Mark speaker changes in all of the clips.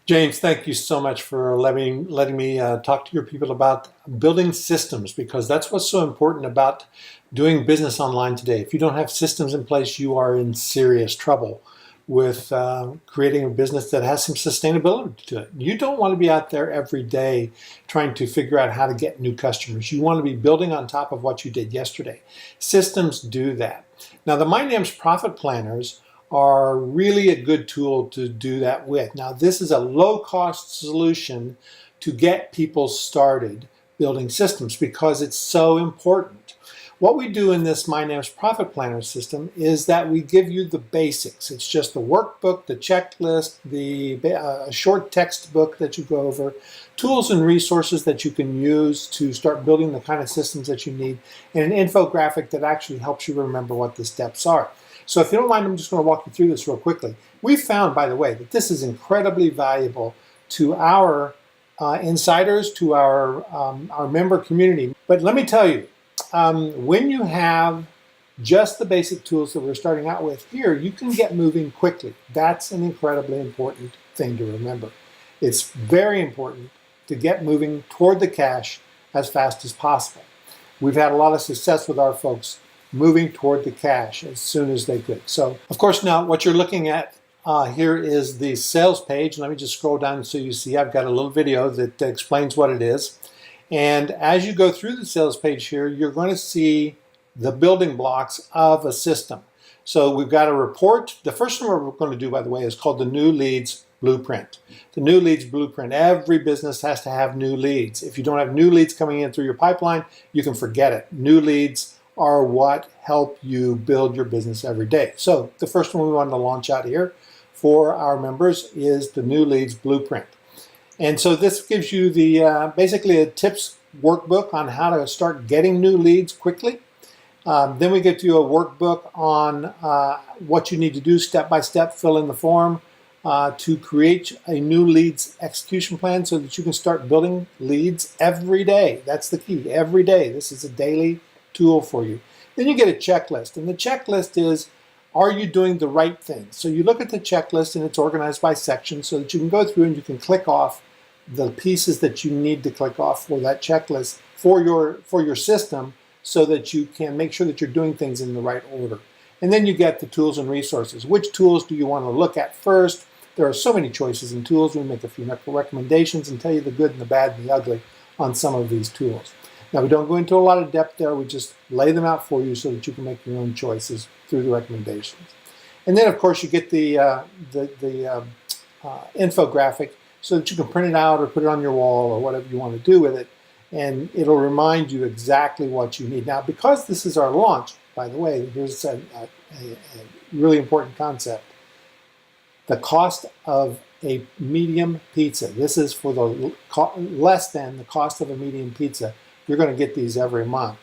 Speaker 1: James, thank you so much for letting me talk to your people about building systems because that's what's so important about doing business online today. If you don't have systems in place, you are in serious trouble with creating a business that has some sustainability to it. You don't want to be out there every day trying to figure out how to get new customers. You want to be building on top of what you did yesterday. Systems do that. Now, the My Name's Profit Planners are really a good tool to do that with. Now, this is a low-cost solution to get people started building systems because it's so important. What we do in this My Name's Profit Planner system is that we give you the basics. It's just the workbook, the checklist, a short textbook that you go over, tools and resources that you can use to start building the kind of systems that you need, and an infographic that actually helps you remember what the steps are. So if you don't mind, I'm just going to walk you through this real quickly. We found, by the way, that this is incredibly valuable to our insiders, to our member community. But let me tell you, when you have just the basic tools that we're starting out with here, you can get moving quickly. That's an incredibly important thing to remember. It's very important to get moving toward the cash as fast as possible. We've had a lot of success with our folks moving toward the cash as soon as they could. So, of course, now what you're looking at here is the sales page. Let me just scroll down so you see I've got a little video that explains what it is. And as you go through the sales page here, you're going to see the building blocks of a system. So we've got a report. The first one we're going to do, by the way, is called the New Leads Blueprint. The New Leads Blueprint. Every business has to have new leads. If you don't have new leads coming in through your pipeline, you can forget it. New leads are what help you build your business every day. So the first one we wanted to launch out here for our members is the New Leads Blueprint. And so this gives you the basically a tips workbook on how to start getting new leads quickly. Then we get you a workbook on what you need to do step by step, fill in the form to create a new leads execution plan so that you can start building leads every day. That's the key, every day. This is a daily tool for you. Then you get a checklist, and the checklist is, are you doing the right things? So you look at the checklist and it's organized by section so that you can go through and you can click off the pieces that you need to click off for that checklist for your system so that you can make sure that you're doing things in the right order. And then you get the tools and resources. Which tools do you want to look at first? There are so many choices in tools. We make a few recommendations and tell you the good and the bad and the ugly on some of these tools. Now, we don't go into a lot of depth there. We just lay them out for you so that you can make your own choices through the recommendations. And then, of course, you get the infographic so that you can print it out or put it on your wall or whatever you want to do with it. And it'll remind you exactly what you need. Now, because this is our launch, by the way, here's a really important concept. The cost of a medium pizza. This is for the less than the cost of a medium pizza. You're going to get these every month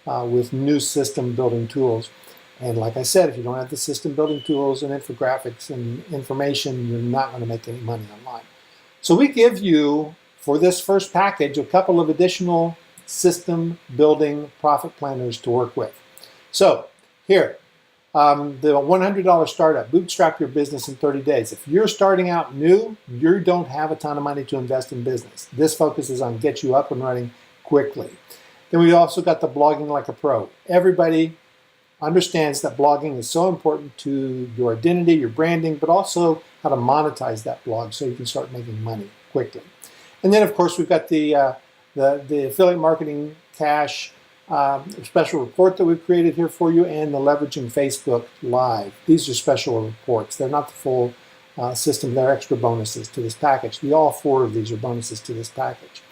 Speaker 1: with new system building tools. And like I said, if you don't have the system building tools and infographics and information, you're not going to make any money online. So we give you, for this first package, a couple of additional system building profit planners to work with. So here, the $100 startup, bootstrap your business in 30 days. If you're starting out new, you don't have a ton of money to invest in business. This focuses on get you up and running quickly. Then we also got the blogging like a pro. Everybody understands that blogging is so important to your identity, your branding, but also how to monetize that blog so you can start making money quickly. And then, of course, we've got the affiliate marketing cash special report that we've created here for you, and the leveraging Facebook Live. These are special reports. They're not the full system. They're extra bonuses to this package. All four of these are bonuses to this package.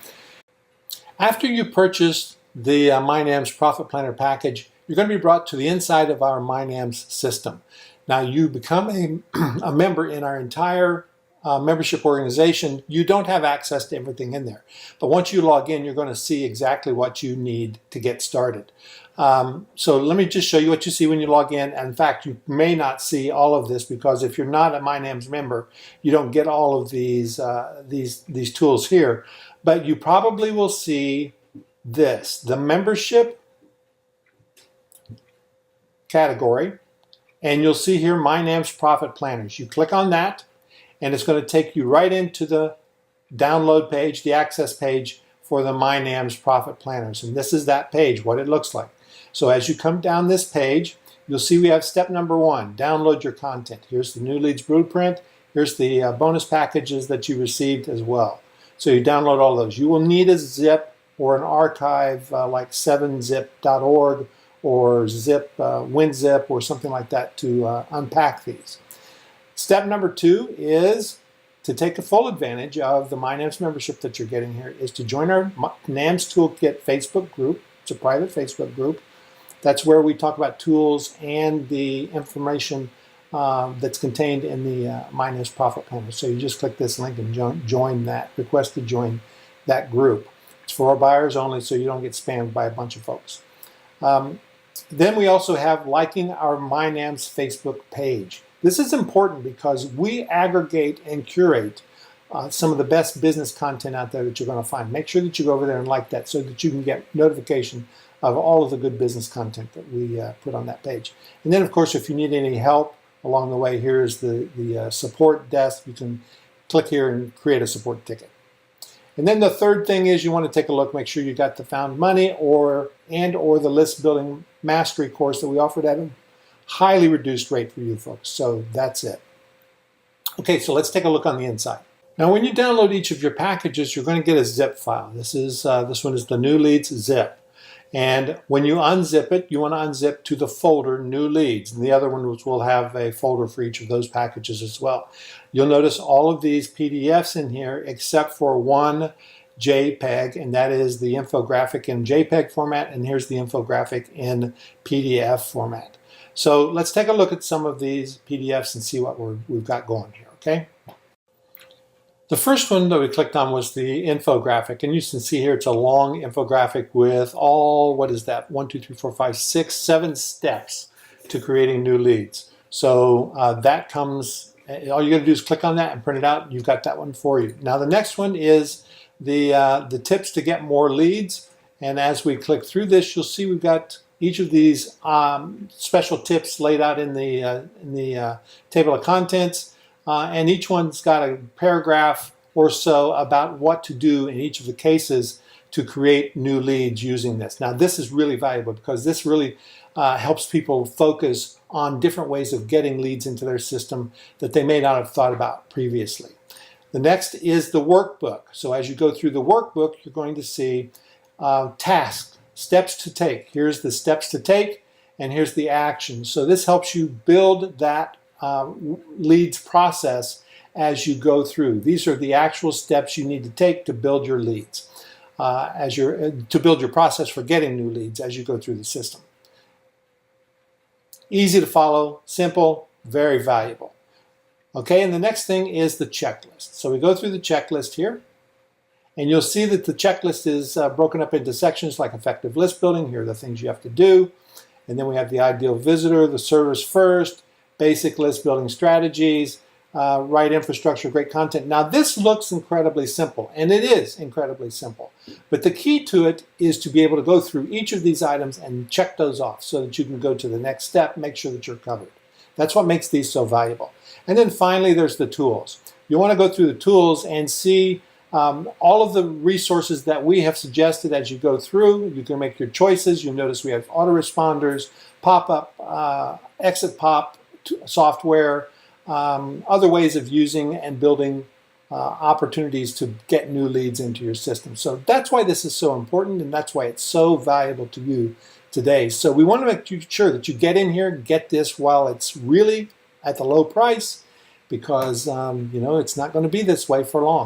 Speaker 1: After you purchase the MyNAM's Profit Planner package, you're going to be brought to the inside of our MyNAM's system. Now, you become a member in our entire membership organization. You don't have access to everything in there. But once you log in, you're going to see exactly what you need to get started. So let me just show you what you see when you log in. And in fact, you may not see all of this because if you're not a MyNAM's member, you don't get all of these tools here. But you probably will see this, the membership category, and you'll see here MyNAM's Profit Planners. You click on that, and it's going to take you right into the download page, the access page for the MyNAMS Profit Planners. And this is that page, what it looks like. So as you come down this page, you'll see we have step number 1, download your content. Here's the New Leads Blueprint. Here's the bonus packages that you received as well. So you download all those. You will need a zip or an archive like 7zip.org or zip, WinZip or something like that to unpack these. Step number 2 is to take a full advantage of the MyNAMS membership that you're getting here, is to join our NAMS Toolkit Facebook group. It's a private Facebook group. That's where we talk about tools and the information that's contained in the MyNAMS Profit Planner. So you just click this link and join that, request to join that group. It's for our buyers only, so you don't get spammed by a bunch of folks. Then we also have liking our MyNAMS Facebook page. This is important because we aggregate and curate some of the best business content out there that you're going to find. Make sure that you go over there and like that so that you can get notification of all of the good business content that we put on that page. And then, of course, if you need any help along the way, here is the support desk. You can click here and create a support ticket. And then the third thing is you want to take a look, make sure you got the Found Money or the List Building Mastery course that we offered at a highly reduced rate for you folks. So that's it. Okay, so let's take a look on the inside. Now, when you download each of your packages, you're going to get a zip file. This one is the New Leads zip. And when you unzip it, you want to unzip to the folder New Leads. And the other one will have a folder for each of those packages as well. You'll notice all of these PDFs in here except for one JPEG, and that is the infographic in JPEG format, and here's the infographic in PDF format. So let's take a look at some of these PDFs and see what we've got going here, okay? The first one that we clicked on was the infographic, and you can see here it's a long infographic with all, 1, 2, 3, 4, 5, 6, 7 steps to creating new leads. So that comes, all you got to do is click on that and print it out. You've got that one for you. Now the next one is the tips to get more leads, and as we click through this, you'll see we've got each of these special tips laid out in the table of contents, and each one's got a paragraph or so about what to do in each of the cases to create new leads using this. Now this is really valuable because this really helps people focus on different ways of getting leads into their system that they may not have thought about previously. The next is the workbook. So as you go through the workbook, you're going to see tasks, steps to take. Here's the steps to take, and here's the action. So this helps you build that leads process as you go through. These are the actual steps you need to take to build your leads, to build your process for getting new leads as you go through the system. Easy to follow, simple, very valuable. Okay, and the next thing is the checklist. So we go through the checklist here, and you'll see that the checklist is broken up into sections like effective list building. Here are the things you have to do. And then we have the ideal visitor, the service first, basic list building strategies, right infrastructure, great content. Now this looks incredibly simple, and it is incredibly simple. But the key to it is to be able to go through each of these items and check those off so that you can go to the next step, make sure that you're covered. That's what makes these so valuable. And then finally, there's the tools. You want to go through the tools and see all of the resources that we have suggested as you go through. You can make your choices. You'll notice we have autoresponders, pop-up, exit pop software, other ways of using and building opportunities to get new leads into your system. So that's why this is so important, and that's why it's so valuable to you today. So we want to make sure that you get in here, get this while it's really at the low price, because it's not going to be this way for long.